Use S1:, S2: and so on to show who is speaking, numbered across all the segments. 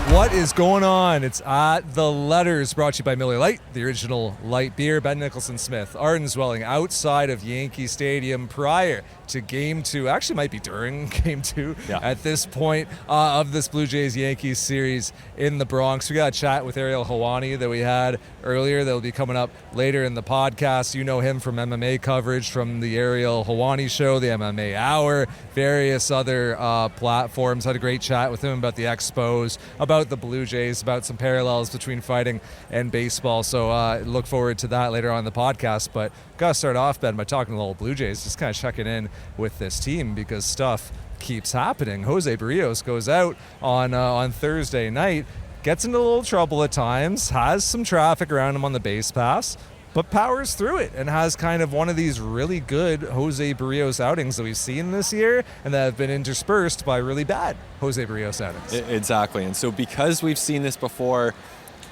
S1: What is going on? It's At the Letters, brought to you by Miller Lite, the original light beer. Ben Nicholson-Smith, Arden Zwelling, outside of Yankee Stadium prior to Game 2. Actually, might be during Game 2 at this point of this Blue Jays-Yankees series in the Bronx. We got a chat with Ariel Helwani that we had earlier that will be coming up later in the podcast. You know him from MMA coverage, from the Ariel Helwani Show, the MMA Hour, various other platforms. Had a great chat with him about the Expos, about the Blue Jays, about some parallels between fighting and baseball. So look forward to that later on in the podcast. But got to start off, Ben, by talking to the little Blue Jays, just kind of checking in with this team because stuff keeps happening. Jose Berríos goes out on Thursday night, gets into a little trouble at times, has some traffic around him on the base pass, but powers through it and has kind of one of these really good Jose Berríos outings that we've seen this year and that have been interspersed by really bad Jose Berríos outings.
S2: Exactly. And so because we've seen this before,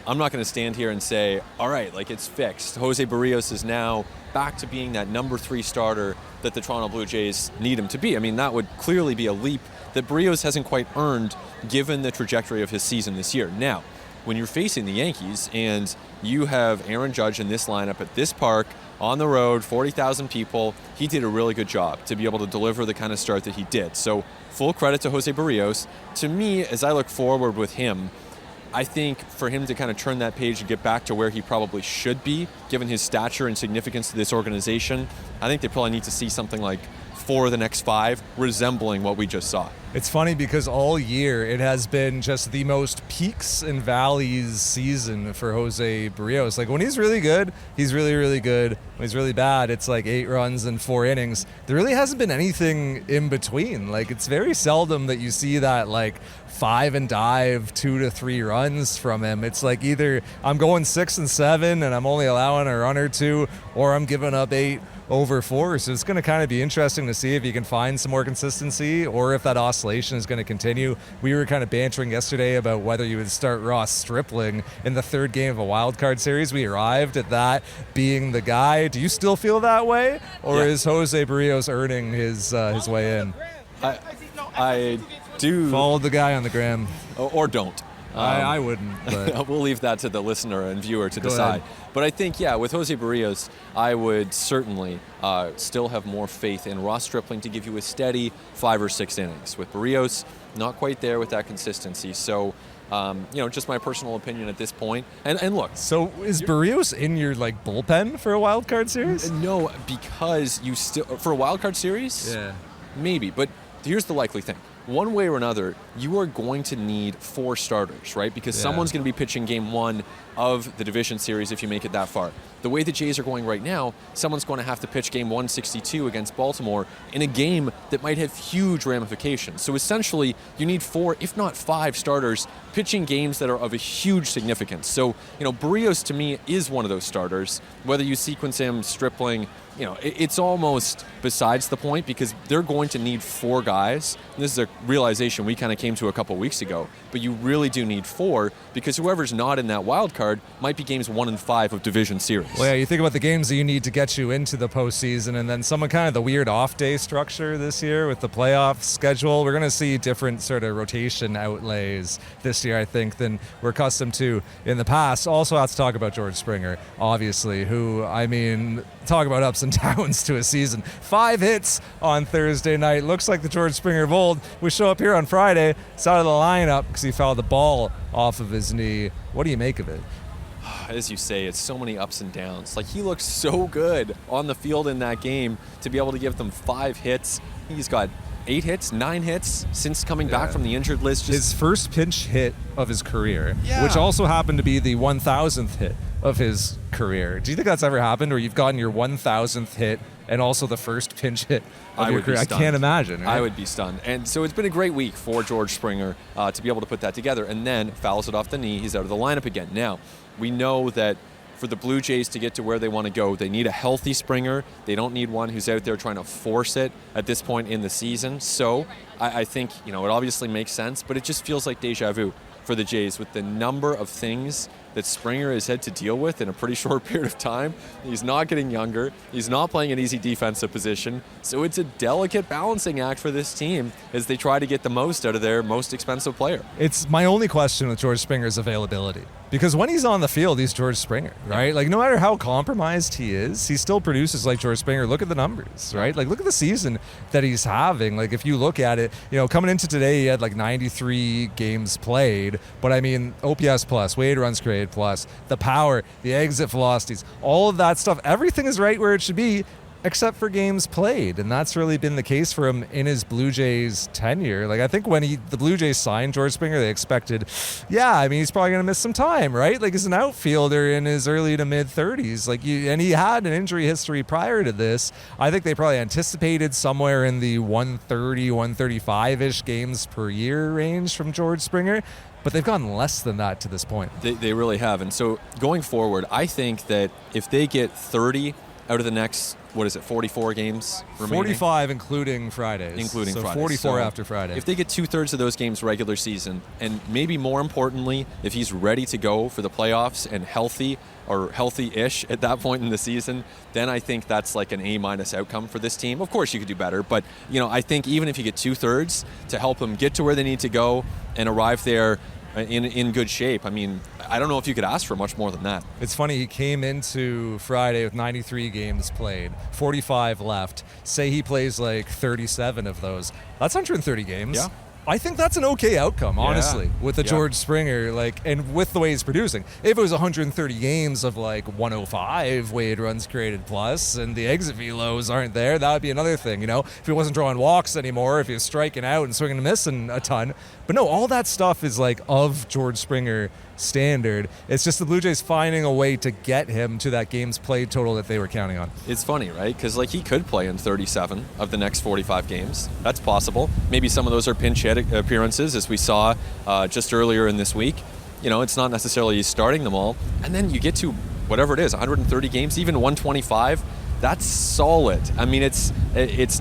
S2: I'm not going to stand here and say, all right, like it's fixed. Jose Berríos is now back to being that number 3 starter that the Toronto Blue Jays need him to be. I mean, that would clearly be a leap that Berríos hasn't quite earned given the trajectory of his season this year. Now, when you're facing the Yankees and you have Aaron Judge in this lineup at this park, on the road, 40,000 people, he did a really good job to be able to deliver the kind of start that he did. So full credit to Jose Berríos. To me, as I look forward with him, I think for him to kind of turn that page and get back to where he probably should be, given his stature and significance to this organization, I think they probably need to see something like 4 of the next 5 resembling what we just saw.
S1: It's funny because all year it has been just the most peaks and valleys season for Jose Berríos. Like when he's really good, he's really, really good. When he's really bad, it's like 8 runs and 4 innings. There really hasn't been anything in between. Like it's very seldom that you see that like 5 and dive 2 to 3 runs from him. It's like either I'm going 6 and 7 and I'm only allowing a run or 2, or I'm giving up 8 over 4. So it's going to kind of be interesting to see if he can find some more consistency or if that oscillation is going to continue. We were kind of bantering yesterday about whether you would start Ross Stripling in the 3rd game of a wild card series. We arrived at that being the guy. Do you still feel that way, or is Jose Berríos earning his way in?
S2: I do.
S1: Follow the guy on the gram.
S2: Or don't.
S1: I wouldn't. But
S2: we'll leave that to the listener and viewer to decide. But I think, with Jose Berríos, I would certainly still have more faith in Ross Stripling to give you a steady 5 or 6 innings. With Berríos, not quite there with that consistency. So, just my personal opinion at this point. And look.
S1: So is Barrios in your bullpen for a wild card series?
S2: No, because you still for a wild card series.
S1: Yeah,
S2: maybe. But here's the likely thing. One way or another, you are going to need 4 starters, right? Because someone's going to be pitching game 1 of the division series if you make it that far. The way the Jays are going right now, someone's going to have to pitch game 162 against Baltimore in a game that might have huge ramifications. So essentially, you need 4, if not 5 starters pitching games that are of a huge significance. So, Barrios to me is one of those starters. Whether you sequence him, Stripling, it's almost besides the point because they're going to need 4 guys. And this is a realization we kind of came to a couple weeks ago. But you really do need 4 because whoever's not in that wild card might be games 1 and 5 of division series.
S1: Well, you think about the games that you need to get you into the postseason, and then some kind of the weird off-day structure this year with the playoff schedule. We're going to see different sort of rotation outlays this year, I think, than we're accustomed to in the past. Also, have to talk about George Springer, obviously, who, talk about ups and downs to a season. 5 hits on Thursday night. Looks like the George Springer of old. We show up here on Friday. It's out of the lineup because he fouled the ball off of his knee. What do you make of it?
S2: As you say, it's so many ups and downs. He looked so good on the field in that game to be able to give them 5 hits. He's got 8 hits, 9 hits since coming back from the injured list.
S1: His first pinch hit of his career, which also happened to be the 1,000th hit of his career. Do you think that's ever happened, where you've gotten your 1,000th hit and also the first pinch hit of your career? I can't imagine. Right?
S2: I would be stunned. And so it's been a great week for George Springer to be able to put that together, and then fouls it off the knee. He's out of the lineup again. Now, we know that for the Blue Jays to get to where they want to go, they need a healthy Springer. They don't need one who's out there trying to force it at this point in the season. So I think, it obviously makes sense, but it just feels like deja vu for the Jays with the number of things that Springer has had to deal with in a pretty short period of time. He's not getting younger. He's not playing an easy defensive position. So it's a delicate balancing act for this team as they try to get the most out of their most expensive player.
S1: It's my only question with George Springer's availability. Because when he's on the field, he's George Springer, right? Like, no matter how compromised he is, he still produces like George Springer. Look at the numbers, right? Like, look at the season that he's having. Like, if you look at it, coming into today, he had like 93 games played. But, I mean, OPS plus, weighted runs created plus, the power, the exit velocities, all of that stuff, everything is right where it should be, except for games played. And that's really been the case for him in his Blue Jays tenure. Like, I think when the Blue Jays signed George Springer, they expected, he's probably going to miss some time, right? Like, he's an outfielder in his early to mid 30s. And he had an injury history prior to this. I think they probably anticipated somewhere in the 130, 135-ish games per year range from George Springer. But they've gone less than that to this point.
S2: They really have. And so going forward, I think that if they get 30 out of the next, 44 games remaining?
S1: 45 including Fridays.
S2: So
S1: 44 after Friday.
S2: If they get 2/3 of those games regular season, and maybe more importantly, if he's ready to go for the playoffs and healthy or healthy-ish at that point in the season, then I think that's like an A- outcome for this team. Of course you could do better, but I think even if you get 2/3 to help them get to where they need to go and arrive there in good shape, I mean, I don't know if you could ask for much more than that.
S1: It's funny, he came into Friday with 93 games played, 45 left. Say he plays like 37 of those. That's 130 games.
S2: Yeah.
S1: I think that's an okay outcome, honestly, with the George Springer, and with the way he's producing. If it was 130 games of like 105 weighted runs created plus, and the exit velos aren't there, that would be another thing. If he wasn't drawing walks anymore, if he was striking out and swinging and missing a ton. But no, all that stuff is like of George Springer standard. It's just the Blue Jays finding a way to get him to that games played total that they were counting on.
S2: It's funny, right? Because he could play in 37 of the next 45 games. That's possible. Maybe some of those are pinch hit appearances, as we saw just earlier in this week. It's not necessarily starting them all. And then you get to whatever it is, 130 games, even 125. That's solid. I mean, it's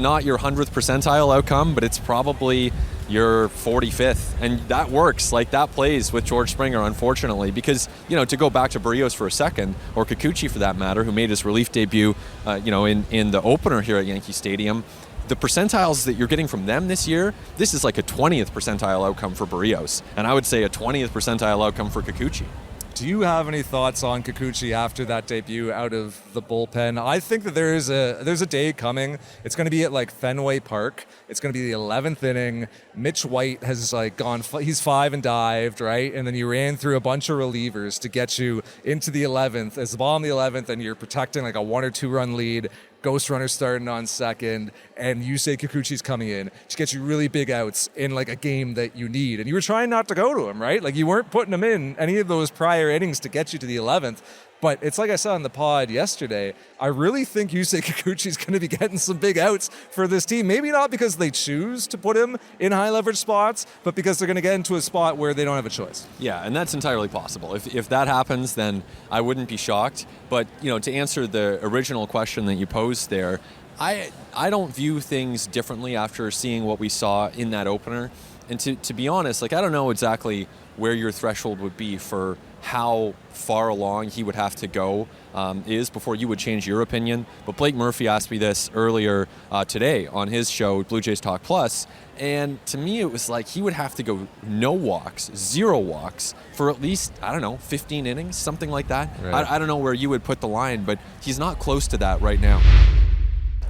S2: not your 100th percentile outcome, but it's probably your 45th, and that works. Like, that plays with George Springer, unfortunately, because to go back to Barrios for a second, or Kikuchi for that matter, who made his relief debut in the opener here at Yankee Stadium, the percentiles that you're getting from them this year, this is like a 20th percentile outcome for Barrios, and I would say a 20th percentile outcome for Kikuchi.
S1: Do you have any thoughts on Kikuchi after that debut out of the bullpen? I think that there's a day coming. It's going to be at like Fenway Park. It's going to be the 11th inning. Mitch White has he's 5 and dived, right? And then you ran through a bunch of relievers to get you into the 11th. As the ball in the 11th, and you're protecting like a 1 or 2 run lead. Ghost runner starting on second, and you say Kikuchi's coming in to get you really big outs in like a game that you need. And you were trying not to go to him, right? Like, you weren't putting him in any of those prior innings to get you to the 11th. But it's like I said on the pod yesterday, I really think Yusei Kikuchi's going to be getting some big outs for this team. Maybe not because they choose to put him in high leverage spots, but because they're going to get into a spot where they don't have a choice.
S2: Yeah, and that's entirely possible. If that happens, then I wouldn't be shocked. But, to answer the original question that you posed there, I don't view things differently after seeing what we saw in that opener. And to be honest, I don't know exactly where your threshold would be for how far along he would have to go is before you would change your opinion. But Blake Murphy asked me this earlier today on his show, Blue Jays Talk Plus, and to me it was like he would have to go no walks, 0 walks for at least, 15 innings, something like that. Right. I don't know where you would put the line, but he's not close to that right now.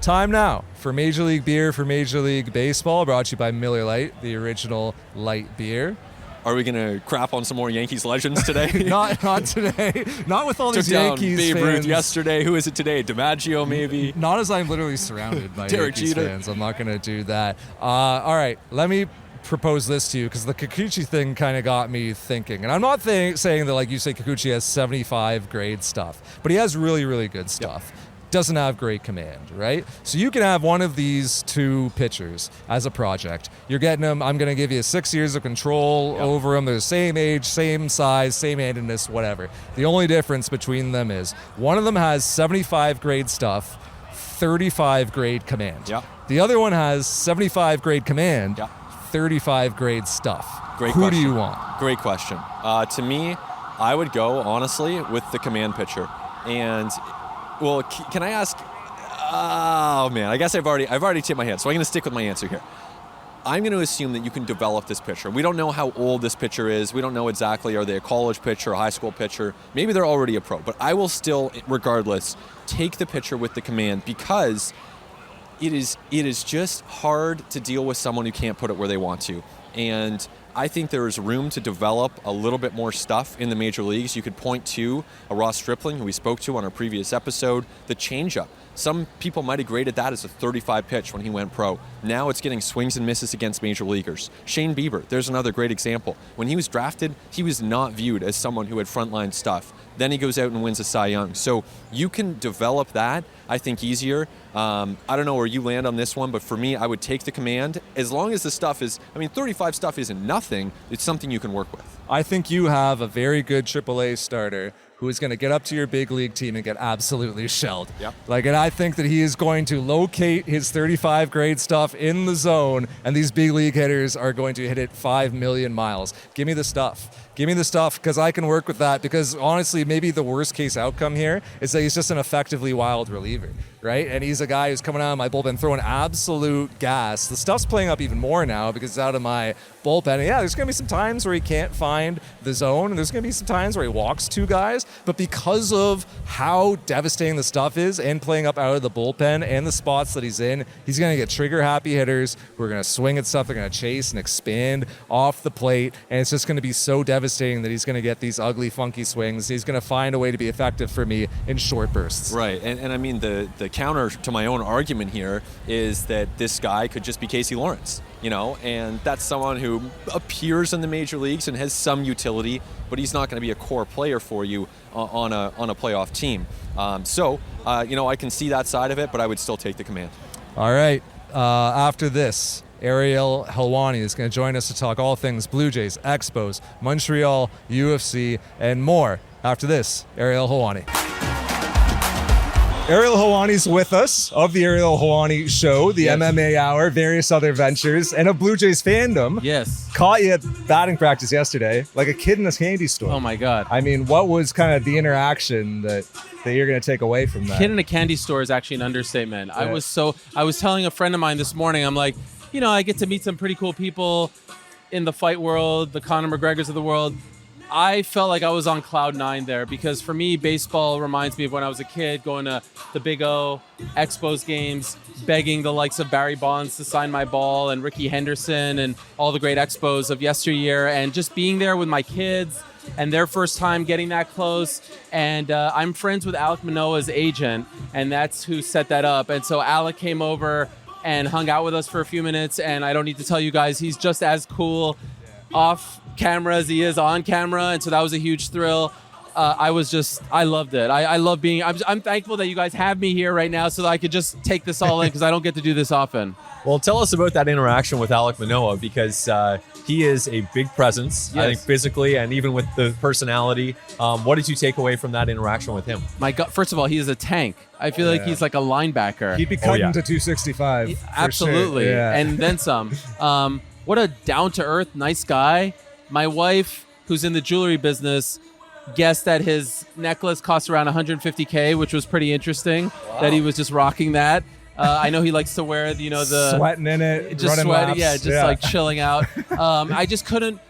S1: Time now for Major League Beer for Major League Baseball, brought to you by Miller Lite, the original light beer.
S2: Are we going to crap on some more Yankees legends today?
S1: Not today. Not with all these Yankees
S2: Babe
S1: fans.
S2: Ruth yesterday. Who is it today? DiMaggio, maybe?
S1: Not as I'm literally surrounded by
S2: Derek
S1: Yankees
S2: Jeter.
S1: fans. I'm not going to do that. All right, let me propose this to you, because the Kikuchi thing kind of got me thinking. And I'm not saying that, like you say, Kikuchi has 75 grade stuff, but he has really, really good stuff. Yep. Doesn't have great command, right? So you can have one of these 2 pitchers as a project. You're getting them. I'm going to give you 6 years of control over them. They're the same age, same size, same handedness, whatever. The only difference between them is one of them has 75 grade stuff, 35 grade command.
S2: Yep.
S1: The other one has 75 grade command,
S2: Yeah.
S1: 35 grade stuff.
S2: Great
S1: Who
S2: question.
S1: do you want?
S2: Great question. To me, I would go, honestly, with the command pitcher. And, well, can I ask? Oh, man, I guess I've already tipped my hand, so I'm going to stick with my answer here. I'm going to assume that you can develop this pitcher. We don't know how old this pitcher is. We don't know exactly, are they a college pitcher, a high school pitcher? Maybe they're already a pro. But I will still, regardless, take the pitcher with the command, because it is just hard to deal with someone who can't put it where they want to. And I think there is room to develop a little bit more stuff in the major leagues. You could point to a Ross Stripling, who we spoke to on our previous episode, the changeup. Some people might have graded that as a 35 pitch when he went pro. Now it's getting swings and misses against major leaguers. Shane Bieber, there's another great example. When he was drafted, he was not viewed as someone who had frontline stuff. Then he goes out and wins a Cy Young. So you can develop that, I think, easier. I don't know where you land on this one, but for me, I would take the command. As long as the stuff is, 35 stuff isn't nothing, it's something you can work with.
S1: I think you have a very good AAA starter who is going to get up to your big league team and get absolutely shelled.
S2: Yep.
S1: And I think that he is going to locate his 35 grade stuff in the zone, and these big league hitters are going to hit it 5 million miles. Give me the stuff. Give me the stuff, because I can work with that, because honestly, maybe the worst case outcome here is that he's just an effectively wild reliever, right? And he's a guy who's coming out of my bullpen throwing absolute gas. The stuff's playing up even more now because it's out of my bullpen. And yeah, there's going to be some times where he can't find the zone, and there's going to be some times where he walks two guys, but because of how devastating the stuff is and playing up out of the bullpen and the spots that he's in, he's going to get trigger-happy hitters who are going to swing at stuff, they're going to chase and expand off the plate, and it's just going to be so devastating that he's going to get these ugly, funky swings. He's going to find a way to be effective for me in short bursts.
S2: Right, and I mean, the counter to my own argument here is that this guy could just be Casey Lawrence, and that's someone who appears in the major leagues and has some utility, but he's not going to be a core player for you on a playoff team. I can see that side of it, but I would still take the command.
S1: All right, after this, Ariel Helwani is going to join us to talk all things Blue Jays, Expos, Montreal, UFC, and more. After this, Ariel Helwani. Ariel Helwani's with us of the Ariel Helwani Show, the MMA Hour, various other ventures, and a Blue Jays fandom.
S3: Yes.
S1: Caught you at batting practice yesterday, like a kid in a candy store.
S3: Oh my God.
S1: I mean, what was kind of the interaction that you're going to take away from that?
S3: Kid in a candy store is actually an understatement. Yeah. I was telling a friend of mine this morning, I'm like, I get to meet some pretty cool people in the fight world, the Conor McGregors of the world. I felt like I was on cloud 9 there, because for me, baseball reminds me of when I was a kid, going to the Big O, Expos games, begging the likes of Barry Bonds to sign my ball, and Ricky Henderson and all the great Expos of yesteryear, and just being there with my kids and their first time getting that close. And I'm friends with Alek Manoah's agent, and that's who set that up. And so Alek came over and hung out with us for a few minutes, and I don't need to tell you guys, he's just as cool off camera as he is on camera, and so that was a huge thrill. I loved it. I love being, I'm thankful that you guys have me here right now so that I could just take this all in, because I don't get to do this often.
S2: Well, tell us about that interaction with Alek Manoah, because he is a big presence, yes. I think physically and even with the personality. What did you take away from that interaction with him?
S3: My God, first of all, he is a tank. I feel like he's like a linebacker.
S1: He'd be cutting to 265.
S3: Absolutely.
S1: Sure. Yeah.
S3: And then some. What a down-to-earth, nice guy. My wife, who's in the jewelry business, guessed that his necklace cost around $150K, which was pretty interesting. Wow. That he was just rocking that. I know he likes to wear, the
S1: sweating in it,
S3: just
S1: running
S3: sweating,
S1: laps.
S3: like chilling out. I just couldn't,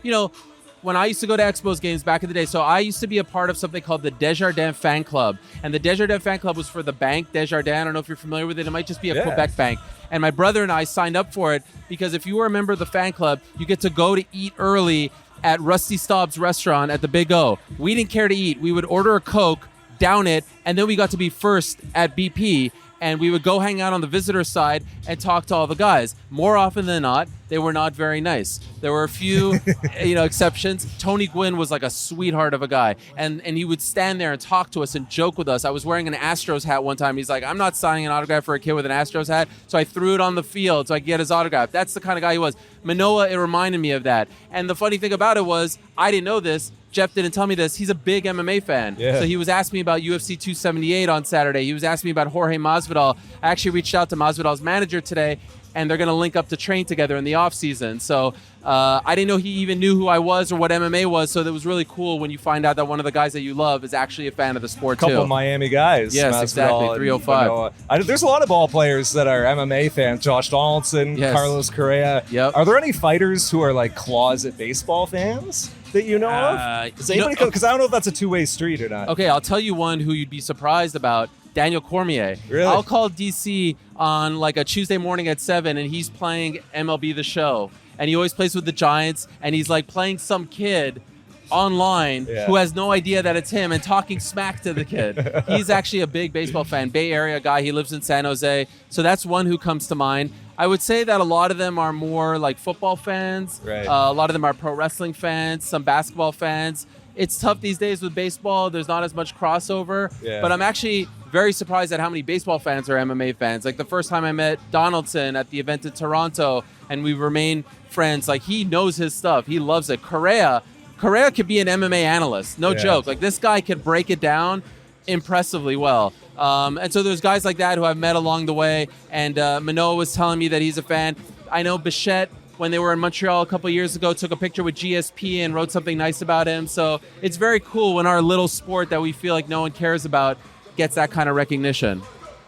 S3: when I used to go to Expos games back in the day, so I used to be a part of something called the Desjardins Fan Club. And the Desjardins Fan Club was for the bank, Desjardins. I don't know if you're familiar with it. It might just be a Quebec bank. And my brother and I signed up for it because if you were a member of the fan club, you get to go to eat early at Rusty Staub's restaurant at the Big O. We didn't care to eat. We would order a Coke, down it, and then we got to be first at BP. And we would go hang out on the visitor side and talk to all the guys. More often than not, they were not very nice. There were a few, exceptions. Tony Gwynn was like a sweetheart of a guy, and he would stand there and talk to us and joke with us. I was wearing an Astros hat one time. He's like, "I'm not signing an autograph for a kid with an Astros hat," so I threw it on the field so I could get his autograph. That's the kind of guy he was. Manoah, it reminded me of that. And the funny thing about it was, I didn't know this. Jeff didn't tell me this. He's a big MMA fan.
S1: Yeah.
S3: So he was asking me about UFC 278 on Saturday. He was asking me about Jorge Masvidal. I actually reached out to Masvidal's manager today, and they're going to link up to train together in the offseason. So I didn't know he even knew who I was or what MMA was, so that was really cool when you find out that one of the guys that you love is actually a fan of the sport,
S1: Couple of Miami guys.
S3: Yes,
S1: Masvidal
S3: exactly,
S1: and
S3: 305.
S1: Manoah. There's a lot of ball players that are MMA fans. Josh Donaldson,
S3: Yes.
S1: Carlos Correa.
S3: Yep.
S1: Are there any fighters who are like closet baseball fans that you know of? Does anybody because I don't know if that's a two-way street or not.
S3: Okay, I'll tell you one who you'd be surprised about. Daniel Cormier.
S1: Really?
S3: I'll call DC on like a Tuesday morning at 7, and he's playing MLB The Show. And he always plays with the Giants, and he's like playing some kid online who has no idea that it's him and talking smack to the kid. He's actually a big baseball fan, Bay Area guy. He lives in San Jose. So that's one who comes to mind. I would say that a lot of them are more like football fans.
S1: Right.
S3: A lot of them are pro wrestling fans, some basketball fans. It's tough these days with baseball. There's not as much crossover.
S1: Yeah.
S3: But I'm actually very surprised at how many baseball fans are MMA fans. Like the first time I met Donaldson at the event in Toronto, and we remain friends, like he knows his stuff. He loves it. Correa could be an MMA analyst. No joke. Like this guy could break it down impressively well. And so there's guys like that who I've met along the way. And Manoah was telling me that he's a fan. I know Bichette, when they were in Montreal a couple years ago, took a picture with GSP and wrote something nice about him. So it's very cool when our little sport that we feel like no one cares about gets that kind of recognition.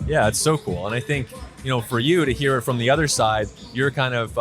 S2: Yeah, it's so cool. And I think, for you to hear it from the other side, your kind of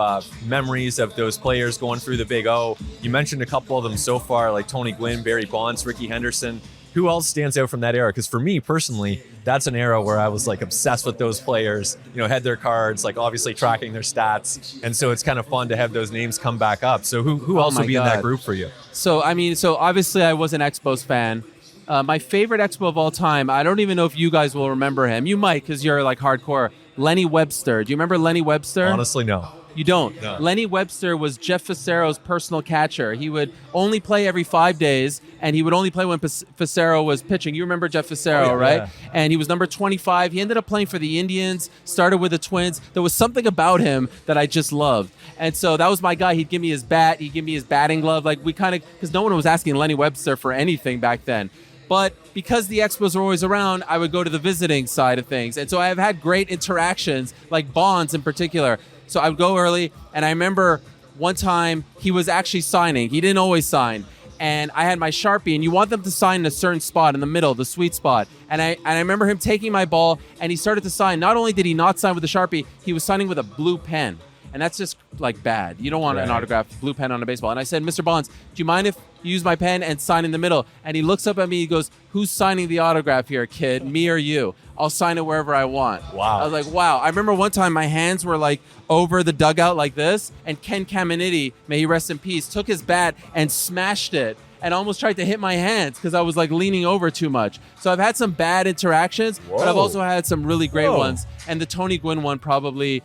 S2: memories of those players going through the Big O. You mentioned a couple of them so far, like Tony Gwynn, Barry Bonds, Ricky Henderson. Who else stands out from that era? Because for me personally, that's an era where I was like obsessed with those players, had their cards, like obviously tracking their stats. And so it's kind of fun to have those names come back up. So who else would be in that group for you?
S3: So obviously I was an Expos fan. My favorite Expo of all time, I don't even know if you guys will remember him. You might, because you're like hardcore. Lenny Webster. Do you remember Lenny Webster?
S2: Honestly, no.
S3: You don't?
S2: No.
S3: Lenny Webster was Jeff Facero's personal catcher. He would only play every 5 days, and he would only play when Facero was pitching. You remember Jeff Facero, right? Yeah. And he was number 25. He ended up playing for the Indians, started with the Twins. There was something about him that I just loved. And so that was my guy. He'd give me his bat. He'd give me his batting glove. Like because no one was asking Lenny Webster for anything back then. But because the Expos were always around, I would go to the visiting side of things. And so I've had great interactions, like Bonds in particular. So I would go early, and I remember one time he was actually signing. He didn't always sign. And I had my Sharpie, and you want them to sign in a certain spot in the middle, the sweet spot. And I remember him taking my ball, and he started to sign. Not only did he not sign with the Sharpie, he was signing with a blue pen. And that's just like bad. You don't want an autograph, blue pen on a baseball. And I said, Mr. Bonds, do you mind if you use my pen and sign in the middle? And he looks up at me, he goes, who's signing the autograph here, kid, me or you? I'll sign it wherever I want.
S2: Wow.
S3: I was like, wow. I remember one time my hands were like over the dugout like this, and Ken Caminiti, may he rest in peace, took his bat and smashed it and almost tried to hit my hands because I was like leaning over too much. So I've had some bad interactions, but I've also had some really great ones. And the Tony Gwynn one probably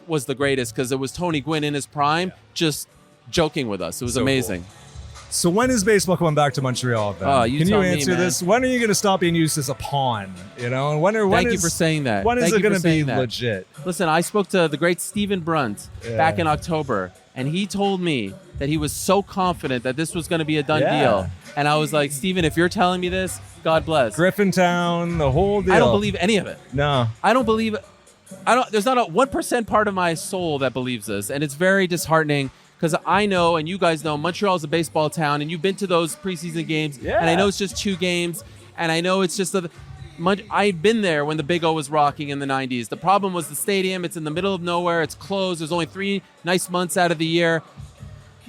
S3: was the greatest because it was Tony Gwynn in his prime, just joking with us. It was so amazing.
S1: Cool. So when is baseball coming back to Montreal, Ben? Can you answer this? When are you going to stop being used as a pawn? And
S3: Thank you for saying that.
S1: When is it going to be legit?
S3: Listen, I spoke to the great Stephen Brunt back in October, and he told me that he was so confident that this was going to be a done deal. And I was like, Stephen, if you're telling me this, God bless.
S1: Griffintown, the whole deal.
S3: I don't believe any of it.
S1: No.
S3: I don't believe it. There's not a 1% part of my soul that believes this, and it's very disheartening. Because I know, and you guys know, Montreal's a baseball town, and you've been to those preseason games, and I know it's just 2 games, and I know it's just I'd been there when the Big O was rocking in the 90s. The problem was the stadium. It's in the middle of nowhere. It's closed. There's only 3 nice months out of the year.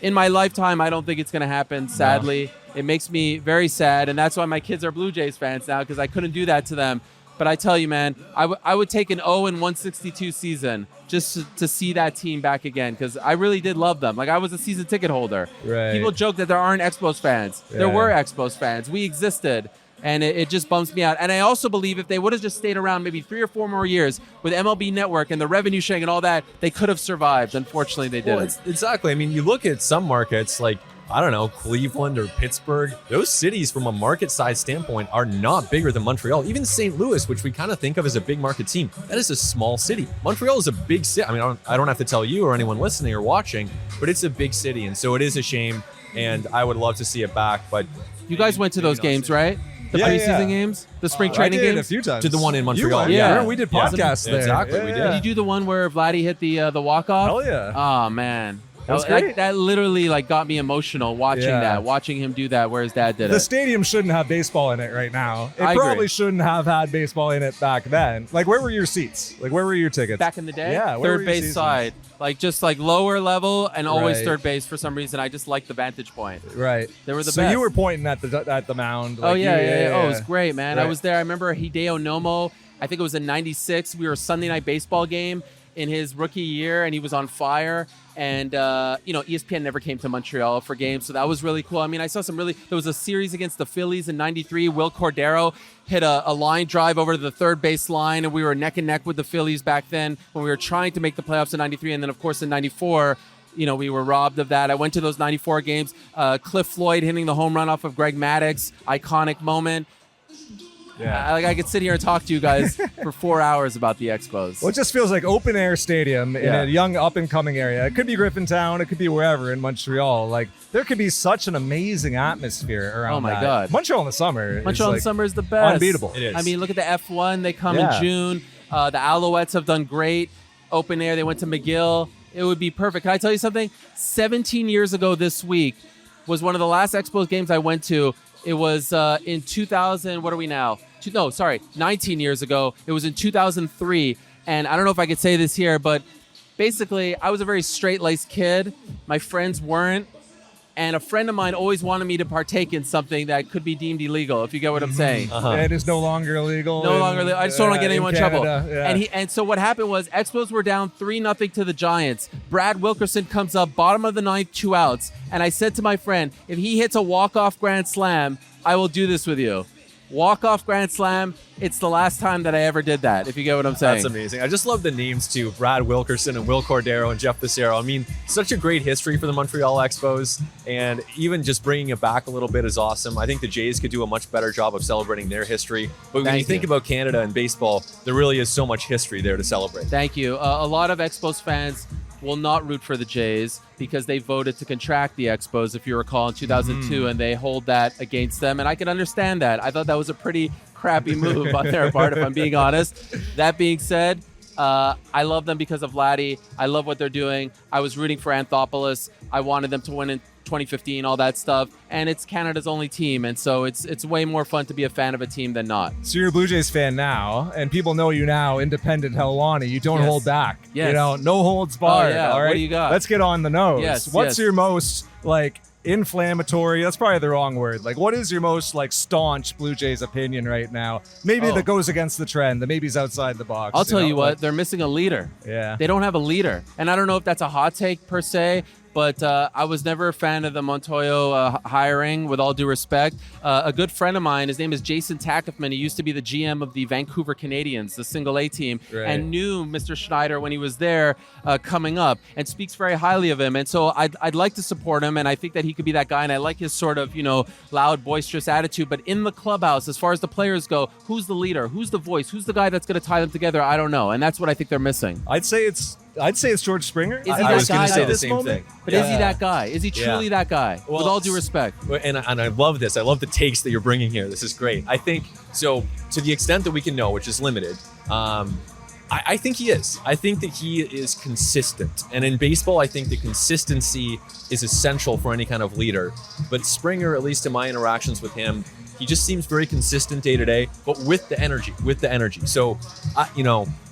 S3: In my lifetime, I don't think it's going to happen, sadly. No. It makes me very sad, and that's why my kids are Blue Jays fans now, because I couldn't do that to them. But I tell you, man, I would take an 0-162 season just to see that team back again, because I really did love them. Like, I was a season ticket holder.
S1: Right.
S3: People joke that there aren't Expos fans. Yeah. There were Expos fans. We existed, and it just bums me out. And I also believe if they would have just stayed around maybe 3 or 4 more years with MLB Network and the revenue sharing and all that, they could have survived. Unfortunately, they didn't.
S2: Well, exactly. I mean, you look at some markets like, I don't know, Cleveland or Pittsburgh, those cities from a market size standpoint are not bigger than Montreal. Even St. Louis, which we kind of think of as a big market team, that is a small city. Montreal is a big city. I mean, I don't have to tell you or anyone listening or watching, but it's a big city. And so it is a shame and I would love to see it back. But
S3: you guys went to those games, right? The preseason games, the spring training games.
S1: a few times.
S2: To the one in Montreal.
S3: Yeah.
S1: We did podcasts there.
S2: Exactly, we did.
S3: Did you do the one where Vladdy hit the walk-off?
S1: Hell yeah.
S3: Oh, man.
S1: That was great.
S3: That literally got me emotional watching him do that where his dad did it.
S1: The stadium shouldn't have baseball in it right now. It
S3: I
S1: probably
S3: agree.
S1: shouldn't have had baseball in it back then. Like, where were your seats? Like, where were your tickets?
S3: Back in the day?
S1: Yeah, where were
S3: third
S1: your
S3: base
S1: seats?
S3: side. Just lower level and always
S1: Right.
S3: third base for some reason. I just liked the vantage point.
S1: Right.
S3: They were the
S1: so
S3: best.
S1: you were pointing at the mound.
S3: Oh,
S1: like,
S3: yeah. Oh, it was great, man. I
S1: Right.
S3: was there. I remember Hideo Nomo. I think it was in 96. We were a Sunday night baseball game in his rookie year, and he was on fire. And, ESPN never came to Montreal for games, so that was really cool. I mean, I saw there was a series against the Phillies in 93. Will Cordero hit a line drive over to the third base line, and we were neck and neck with the Phillies back then when we were trying to make the playoffs in 93. And then, of course, in 94, we were robbed of that. I went to those 94 games. Cliff Floyd hitting the home run off of Greg Maddux, iconic moment.
S1: Yeah.
S3: I could sit here and talk to you guys for 4 hours about the Expos.
S1: Well, it just feels like open air stadium in a young up and coming area. It could be Griffintown, it could be wherever in Montreal. Like, there could be such an amazing atmosphere around.
S3: Oh my
S1: that.
S3: God.
S1: Montreal in the summer.
S3: Montreal in summer is the best.
S1: Unbeatable.
S2: It is.
S3: I mean, look at the F1. They come
S1: Yeah.
S3: in June. The Alouettes have done great. Open air. They went to McGill. It would be perfect. Can I tell you something? 17 years ago this week was one of the last Expos games I went to. It was in 2000. What are we now? 19 years ago. It was in 2003. And I don't know if I could say this here, but basically, I was a very straight-laced kid. My friends weren't. And a friend of mine always wanted me to partake in something that could be deemed illegal, if you get what I'm saying.
S1: It is no longer illegal.
S3: No longer illegal. I just don't want to get anyone in trouble.
S1: Yeah.
S3: And so what happened was Expos were down 3-0 to the Giants. Brad Wilkerson comes up, bottom of the ninth, 2 outs. And I said to my friend, if he hits a walk-off grand slam, I will do this with you. Walk-off grand slam. It's the last time that I ever did that, if you get what I'm saying.
S2: That's amazing. I just love the names too. Brad Wilkerson and Will Cordero and Jeff Becerra. I mean, such a great history for the Montreal Expos, and even just bringing it back a little bit is awesome. I think the Jays could do a much better job of celebrating their history. But when you think about Canada and baseball, there really is so much history there to celebrate.
S3: Thank you. A lot of Expos fans will not root for the Jays because they voted to contract the Expos, if you recall, in 2002, and they hold that against them. And I can understand that. I thought that was a pretty crappy move on their part, if I'm being honest. That being said, I love them because of Vladdy. I love what they're doing. I was rooting for Anthopoulos. I wanted them to win in 2015, all that stuff. And it's Canada's only team. And so it's way more fun to be a fan of a team than not.
S1: So you're a Blue Jays fan now, and people know you now, independent Helwani. You don't hold back.
S3: Yes.
S1: No holds barred.
S3: yeah.
S1: All right?
S3: What do you got?
S1: Let's get on the nose.
S3: Yes,
S1: What's
S3: yes.
S1: your most, inflammatory, that's probably the wrong word. What is your most, staunch Blue Jays opinion right now? Maybe that goes against the trend, that maybe is outside the box.
S3: I'll tell you what, they're missing a leader.
S1: Yeah.
S3: They don't have a leader. And I don't know if that's a hot take per se, but I was never a fan of the Montoyo hiring, with all due respect. A good friend of mine, his name is Jason Tackefman. He used to be the GM of the Vancouver Canadians, the single A team, and knew Mr. Schneider when he was there coming up, and speaks very highly of him. And so I'd like to support him, and I think that he could be that guy, and I like his sort of, loud, boisterous attitude. But in the clubhouse, as far as the players go, who's the leader? Who's the voice? Who's the guy that's going to tie them together? I don't know. And that's what I think they're missing.
S1: I'd say it's George Springer.
S3: Is he
S2: I
S3: that
S2: was going
S3: guy,
S2: to say
S3: though?
S2: the same thing.
S3: But is he that guy? Is he truly that guy?
S2: Well,
S3: with all due respect.
S2: And I love this. I love the takes that you're bringing here. This is great. I think, so to the extent that we can know, which is limited, I think he is. I think that he is consistent. And in baseball, I think that consistency is essential for any kind of leader. But Springer, at least in my interactions with him, he just seems very consistent day to day, but with the energy. So,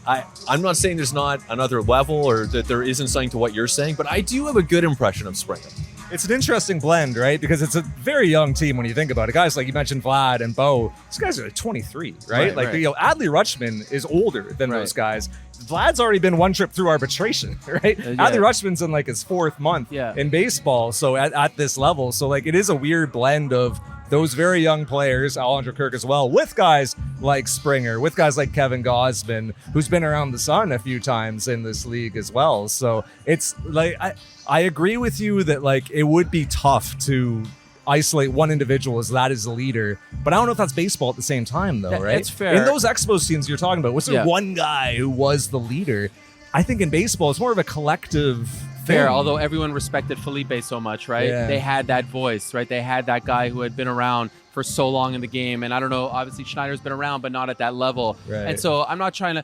S2: I'm not saying there's not another level or that there isn't something to what you're saying, but I do have a good impression of Springer.
S1: It's an interesting blend, right? Because it's a very young team when you think about it. Guys like you mentioned, Vlad and Bo, these guys are 23, right? Adley Rutschman is older than those guys. Vlad's already been one trip through arbitration, right? Adley Rutschman's in his 4th month in baseball, so at this level. So it is a weird blend of those very young players, Alejandro Kirk as well, with guys like Springer, with guys like Kevin Gausman, who's been around the sun a few times in this league as well. So it's I agree with you that it would be tough to isolate one individual as that is the leader, but I don't know if that's baseball at the same time though, right?
S3: That's fair.
S1: In those Expos teams you're talking about, was there one guy who was the leader? I think in baseball it's more of a collective
S3: fair,
S1: thing.
S3: although everyone respected Felipe so much, right?
S1: Yeah.
S3: They had that voice, right? They had that guy who had been around for so long in the game. And I don't know, obviously Schneider's been around, but not at that level.
S1: Right.
S3: And so I'm not trying to,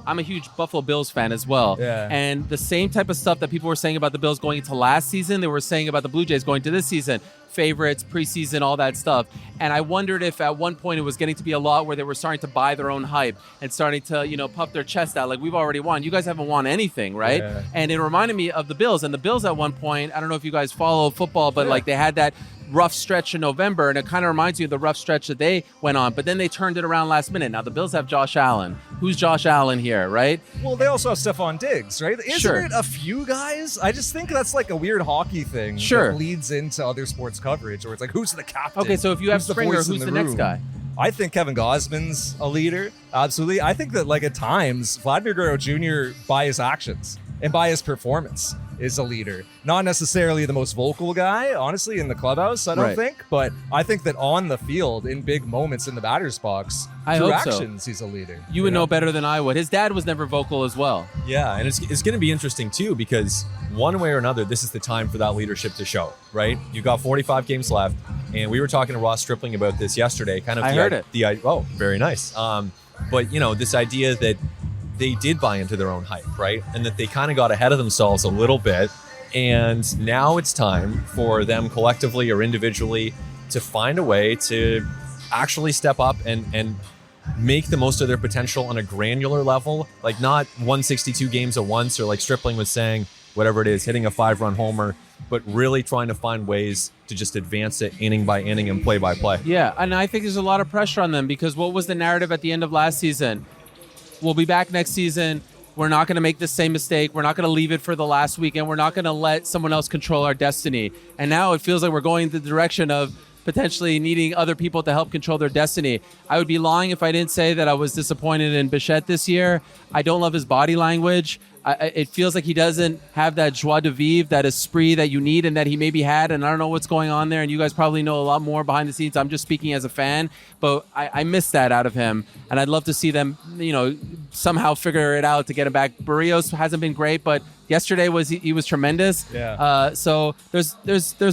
S3: I'm a huge Buffalo Bills fan as well.
S1: Yeah.
S3: And the same type of stuff that people were saying about the Bills going into last season, they were saying about the Blue Jays going to this season. Favorites, preseason, all that stuff. And I wondered if at one point it was getting to be a lot where they were starting to buy their own hype and starting to, puff their chest out like, we've already won. You guys haven't won anything, right?
S1: Yeah.
S3: And it reminded me of the Bills. And the Bills at one point, I don't know if you guys follow football, but like they had that rough stretch in November, and it kind of reminds you of the rough stretch that they went on, but then they turned it around last minute. Now the Bills have Josh Allen. Who's Josh Allen here, right?
S1: Well, they also have Stephon Diggs, right? Isn't
S3: Sure.
S1: it a few guys? I just think that's like a weird hockey thing
S3: Sure.
S1: that leads into other sports coverage, where it's like, who's the captain?
S3: Okay, so if you have
S1: Who's the
S3: Springer,
S1: voice in
S3: who's the next
S1: room?
S3: guy?
S1: I think Kevin Gosman's a leader. Absolutely. I think that like at times, Vladimir Guerrero Jr. by his actions and by his performance is a leader. Not necessarily the most vocal guy, honestly, in the clubhouse, I don't
S3: Right.
S1: think. But I think that on the field, in big moments in the batter's box,
S3: I
S1: through
S3: hope so.
S1: actions, he's a leader.
S3: You would know better than I would. His dad was never vocal as well.
S2: Yeah, and it's going to be interesting too, because one way or another, this is the time for that leadership to show, right? You've got 45 games left, and we were talking to Ross Stripling about this yesterday. Kind of,
S3: I heard it.
S2: Oh, very nice. But this idea that they did buy into their own hype, right? And that they kind of got ahead of themselves a little bit. And now it's time for them collectively or individually to find a way to actually step up and make the most of their potential on a granular level, like not 162 games at once, or like Stripling was saying, whatever it is, hitting a 5-run homer, but really trying to find ways to just advance it inning by inning and play by play.
S3: Yeah, and I think there's a lot of pressure on them, because what was the narrative at the end of last season? We'll be back next season. We're not going to make the same mistake. We're not going to leave it for the last weekend. We're not going to let someone else control our destiny. And now it feels like we're going the direction of potentially needing other people to help control their destiny. I would be lying if I didn't say that I was disappointed in Bichette this year. I don't love his body language. It feels like he doesn't have that joie de vivre, that esprit that you need and that he maybe had, and I don't know what's going on there, and you guys probably know a lot more behind the scenes. I'm just speaking as a fan, but I miss that out of him, and I'd love to see them, somehow figure it out to get him back. Barrios hasn't been great, but yesterday he was tremendous.
S1: Yeah.
S3: So there's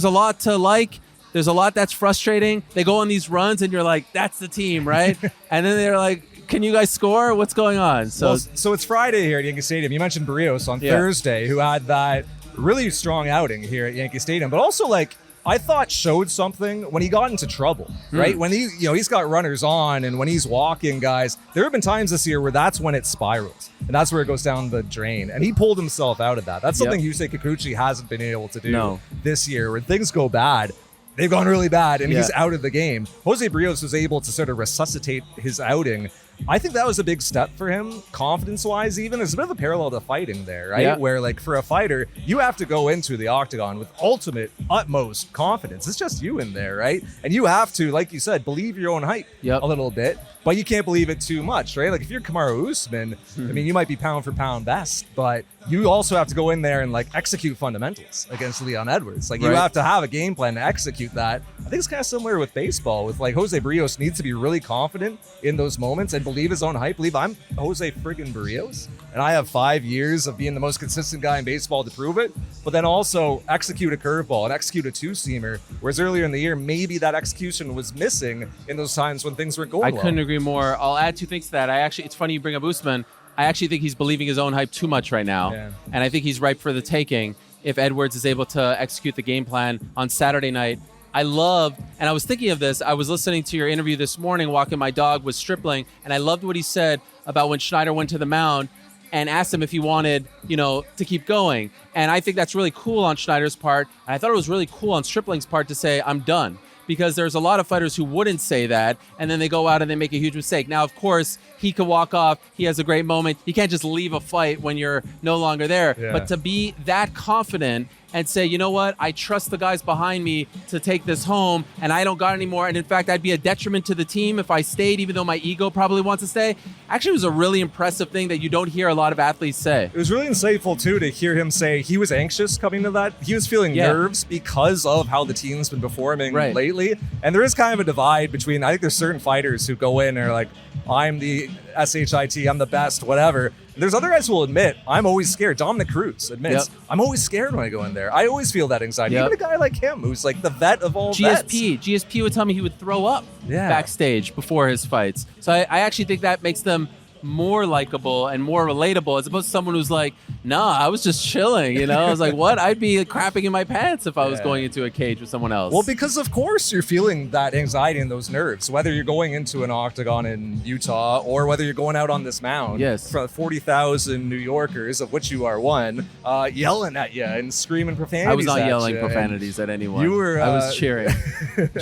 S3: a lot to like. There's a lot that's frustrating. They go on these runs, and you're like, that's the team, right? And then they're like, can you guys score? What's going on? So
S1: it's Friday here at Yankee Stadium. You mentioned Barrios on
S3: Yeah.
S1: Thursday, who had that really strong outing here at Yankee Stadium, but also like I thought showed something when he got into trouble, right? When he's got runners on, and when he's walking guys, there have been times this year where that's when it spirals, and that's where it goes down the drain. And he pulled himself out of that. That's something Jose Kikuchi hasn't been able to do this year. When things go bad, they've gone really bad, and he's out of the game. Jose Berríos was able to sort of resuscitate his outing. I think that was a big step for him, confidence-wise even. It's a bit of a parallel to fighting there, right?
S3: Yeah.
S1: Where, like, for a fighter, you have to go into the octagon with utmost confidence. It's just you in there, right? And you have to, like you said, believe your own hype a little bit, but you can't believe it too much, right? Like, if you're Kamaru Usman, I mean, you might be pound for pound best, but you also have to go in there and, like, execute fundamentals against Leon Edwards. Like, you have to have a game plan to execute that. I think it's kind of similar with baseball, with, like, Jose Berríos needs to be really confident in those moments and believe his own hype. Believe I'm Jose friggin' Berríos, and I have 5 years of being the most consistent guy in baseball to prove it, but then also execute a curveball and execute a two-seamer, whereas earlier in the year, maybe that execution was missing in those times when things weren't going
S3: I
S1: well.
S3: couldn't agree more. I'll add 2 things to that. It's funny you bring up Usman. I actually think he's believing his own hype too much right now.
S1: Yeah.
S3: And I think he's ripe for the taking if Edwards is able to execute the game plan on Saturday night. I was thinking of this. I was listening to your interview this morning, walking my dog with Stripling, and I loved what he said about when Schneider went to the mound and asked him if he wanted, to keep going. And I think that's really cool on Schneider's part. And I thought it was really cool on Stripling's part to say, I'm done. Because there's a lot of fighters who wouldn't say that, and then they go out and they make a huge mistake. Now, of course, he could walk off. He has a great moment. You can't just leave a fight when you're no longer there.
S1: Yeah.
S3: But to be that confident and say, you know what, I trust the guys behind me to take this home, and I don't got any more. And in fact, I'd be a detriment to the team if I stayed, even though my ego probably wants to stay. Actually, it was a really impressive thing that you don't hear a lot of athletes say.
S1: It was really insightful, too, to hear him say he was anxious coming to that. He was feeling nerves because of how the team's been performing lately. And there is kind of a divide between, I think there's certain fighters who go in and are like, I'm the SHIT, I'm the best, whatever. And There's other guys who will admit, I'm always scared. Dominic Cruz admits,
S3: Yep.
S1: I'm always scared when I go in there. I always feel that anxiety.
S3: Yep.
S1: Even a guy like him, who's like the vet of all vets.
S3: GSP would tell me he would throw up
S1: Yeah.
S3: backstage before his fights. So I actually think that makes them more likable and more relatable as opposed to someone who's like, nah, I was just chilling, you know? I was like, what? I'd be crapping in my pants if I was going into a cage with someone else.
S1: Well, because of course you're feeling that anxiety and those nerves, whether you're going into an octagon in Utah or whether you're going out on this mound.
S3: Yes.
S1: For 40,000 New Yorkers, of which you are one, yelling at you and screaming profanities.
S3: I was not
S1: at
S3: yelling
S1: you.
S3: profanities at anyone.
S1: You were,
S3: I was cheering.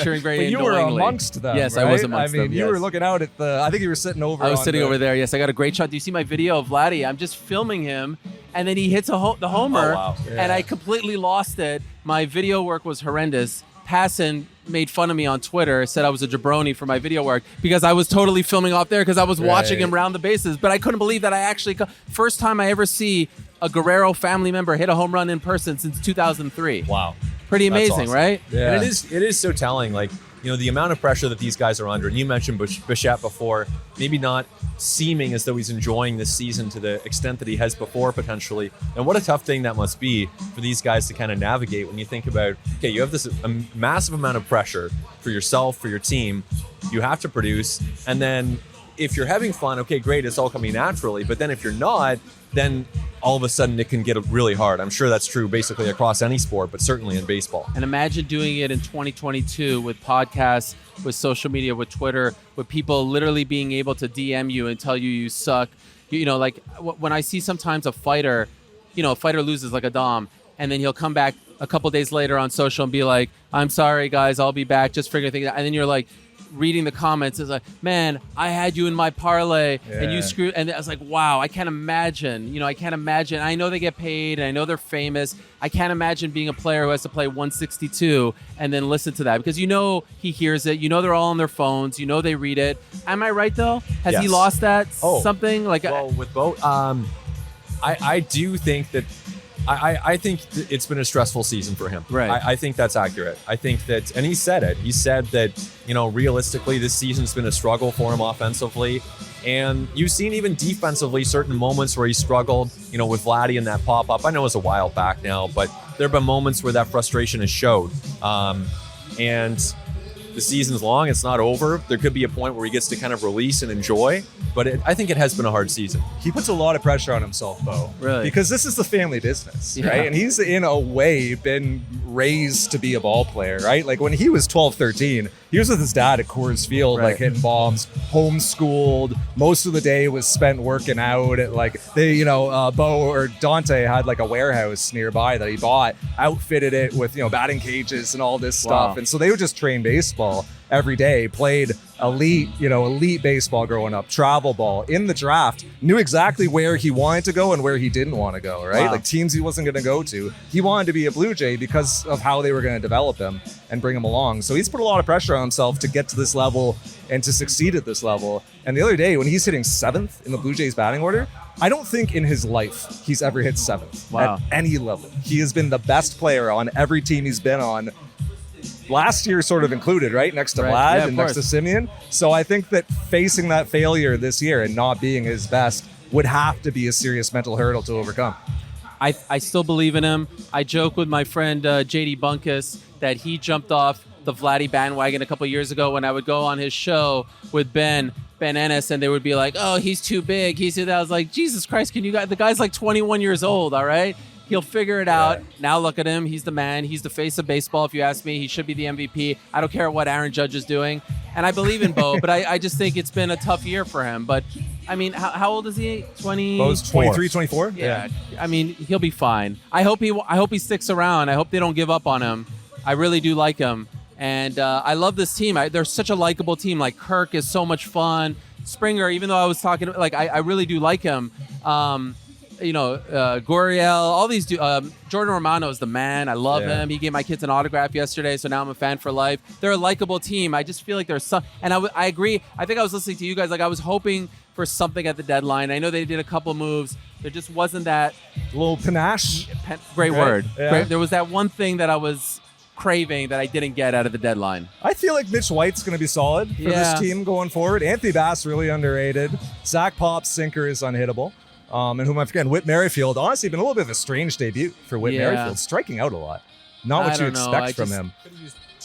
S3: Cheering very
S1: But you were
S3: annoyingly.
S1: amongst them.
S3: Yes,
S1: right?
S3: I was amongst them.
S1: You
S3: yes.
S1: were looking out at I think you were sitting over.
S3: I was
S1: on
S3: sitting
S1: the-
S3: over there. Yes, I got a great shot. Do you see my video of Vladdy? I'm just filming him, and then he hits the homer,
S2: Oh, wow.
S3: and I completely lost it. My video work was horrendous. Passon made fun of me on Twitter, said I was a jabroni for my video work because I was totally filming off there because I was watching him round the bases. But I couldn't believe that I actually first time I ever see a Guerrero family member hit a home run in person since 2003.
S2: Wow.
S3: Pretty
S2: That's
S3: amazing,
S2: awesome.
S3: right?
S1: Yeah.
S2: And it is so telling, like, you know, the amount of pressure that these guys are under. And you mentioned Bichette before, maybe not seeming as though he's enjoying this season to the extent that he has before potentially. And what a tough thing that must be for these guys to kind of navigate when you think about, okay, you have this massive amount of pressure for yourself, for your team. You have to produce. And then if you're having fun, okay, great, it's all coming naturally. But then if you're not, then all of a sudden it can get really hard. I'm sure that's true basically across any sport, but certainly in baseball.
S3: And imagine doing it in 2022 with podcasts, with social media, with Twitter, with people literally being able to DM you and tell you you suck. You know, like when I see sometimes a fighter loses like a Dom, and then he'll come back a couple days later on social and be like, I'm sorry, guys, I'll be back, just figuring things out. And then you're like, reading the comments is like, man, I had you in my parlay and you screwed. And I was like, wow, I can't imagine. You know, I can't imagine. I know they get paid and I know they're famous. I can't imagine being a player who has to play 162 and then listen to that because you know he hears it. You know they're all on their phones. You know they read it. Am I right though? Has he
S2: Yes.
S3: lost that
S2: Oh.
S3: something like?
S2: Well, with both, I do think that I think it's been a stressful season for him.
S3: Right.
S2: I think that's accurate. I think that, and he said it. He said that, you know, realistically, this season's been a struggle for him offensively. And you've seen even defensively certain moments where he struggled, you know, with Vladdy and that pop-up. I know it's a while back now, but there have been moments where that frustration has showed. And the season's long. It's not over. There could be a point where he gets to kind of release and enjoy. But I think it has been a hard season.
S1: He puts a lot of pressure on himself, Bo.
S3: Really?
S1: Because this is the family business,
S3: Yeah.
S1: right? And he's, in a way, been raised to be a ball player, right? Like, when he was 12, 13, he was with his dad at Coors Field,
S3: Right.
S1: like, hitting bombs, homeschooled. Most of the day was spent working out at, like, Bo or Dante had, like, a warehouse nearby that he bought, outfitted it with, batting cages and all this stuff.
S3: Wow.
S1: And so they would just train baseball every day, played elite baseball growing up, travel ball in the draft, knew exactly where he wanted to go and where he didn't want to go, right?
S3: Wow.
S1: Like teams he wasn't going to go to. He wanted to be a Blue Jay because of how they were going to develop him and bring him along. So he's put a lot of pressure on himself to get to this level and to succeed at this level. And the other day when he's hitting 7th in the Blue Jays batting order, I don't think in his life he's ever hit 7th
S3: Wow.
S1: at any level. He has been the best player on every team he's been on. Last year sort of included, right? Next to
S3: Right.
S1: Vlad
S3: Yeah, of
S1: and next to
S3: course.
S1: Simeon. So I think that facing that failure this year and not being his best would have to be a serious mental hurdle to overcome.
S3: I still believe in him. I joke with my friend JD Bunkus that he jumped off the Vladdy bandwagon a couple years ago when I would go on his show with Ben Ennis, and they would be like, oh, he's too big. He's too that. I was like, Jesus Christ, the guy's like 21 years old, all right? He'll figure it out. Now look at him. He's the man. He's the face of baseball, if you ask me. He should be the MVP. I don't care what Aaron Judge is doing. And I believe in Bo, but I just think it's been a tough year for him. But, I mean, how old is he? 20?
S1: Bo's 23, 24?
S3: Yeah. I mean, he'll be fine. I hope he sticks around. I hope they don't give up on him. I really do like him. And I love this team. They're such a likable team. Like, Kirk is so much fun. Springer, even though I was talking, like, I really do like him. Goriel, all these Jordan Romano is the man. I love him. He gave my kids an autograph yesterday, so now I'm a fan for life. They're a likable team. I just feel like there's some, and I agree. I think I was listening to you guys. Like, I was hoping for something at the deadline. I know they did a couple moves. There just wasn't that
S1: A little panache.
S3: great
S1: Right.
S3: word.
S1: Yeah.
S3: Great. There was that one thing that I was craving that I didn't get out of the deadline.
S1: I feel like Mitch White's going to be solid for
S3: Yeah.
S1: this team going forward. Anthony Bass really underrated. Zach Pop's sinker is unhittable. and whom I'm forgetting, Whit Merrifield. Honestly, been a little bit of a strange debut for Whit Merrifield, striking out a lot. Not what you expect from him.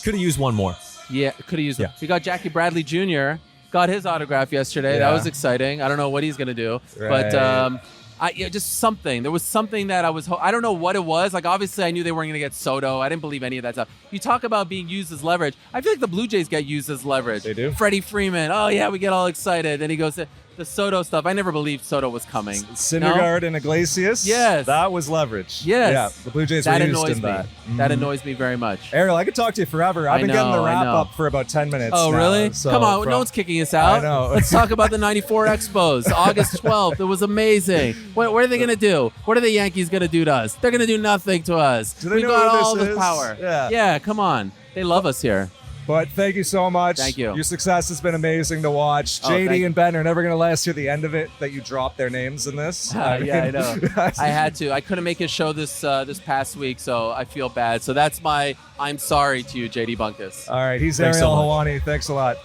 S2: Could have used one more.
S3: Yeah, could have used it. He got Jackie Bradley Jr., got his autograph yesterday. That was exciting. I don't know what he's going to do.
S1: Right.
S3: But just something. There was something that I don't know what it was. Like, obviously, I knew they weren't going to get Soto. I didn't believe any of that stuff. You talk about being used as leverage. I feel like the Blue Jays get used as leverage.
S1: They do?
S3: Freddie Freeman. Oh, yeah, we get all excited. Then he goes to the Soto stuff. I never believed Soto was coming.
S1: Syndergaard and Iglesias?
S3: Yes.
S1: That was leverage.
S3: Yes.
S1: Yeah, the Blue Jays were used in that.
S3: That annoys me very much.
S1: Ariel, I could talk to you forever. I've been getting the wrap up for about 10 minutes
S3: Oh,
S1: now,
S3: really?
S1: so
S3: Come on, no one's kicking us out.
S1: I know.
S3: Let's talk about the 94 Expos, August 12th. It was amazing. What are they going to do? What are the Yankees going to do to us? They're going to do nothing to us.
S1: Do they
S3: We've
S1: know
S3: got
S1: who
S3: all
S1: this
S3: the
S1: is?
S3: power.
S1: Yeah.
S3: Come on. They love us here.
S1: But thank you so much.
S3: Thank you.
S1: Your success has been amazing to watch.
S3: thank
S1: JD
S3: you.
S1: and Ben are never going to last through the end of it that you dropped their names in this.
S3: Yeah, I know. I had to. I couldn't make his show this past week, so I feel bad. So that's my I'm sorry to you, JD Bunkus.
S1: All right. He's
S2: Thanks
S1: Ariel
S2: so much.
S1: Helwani. Thanks a lot.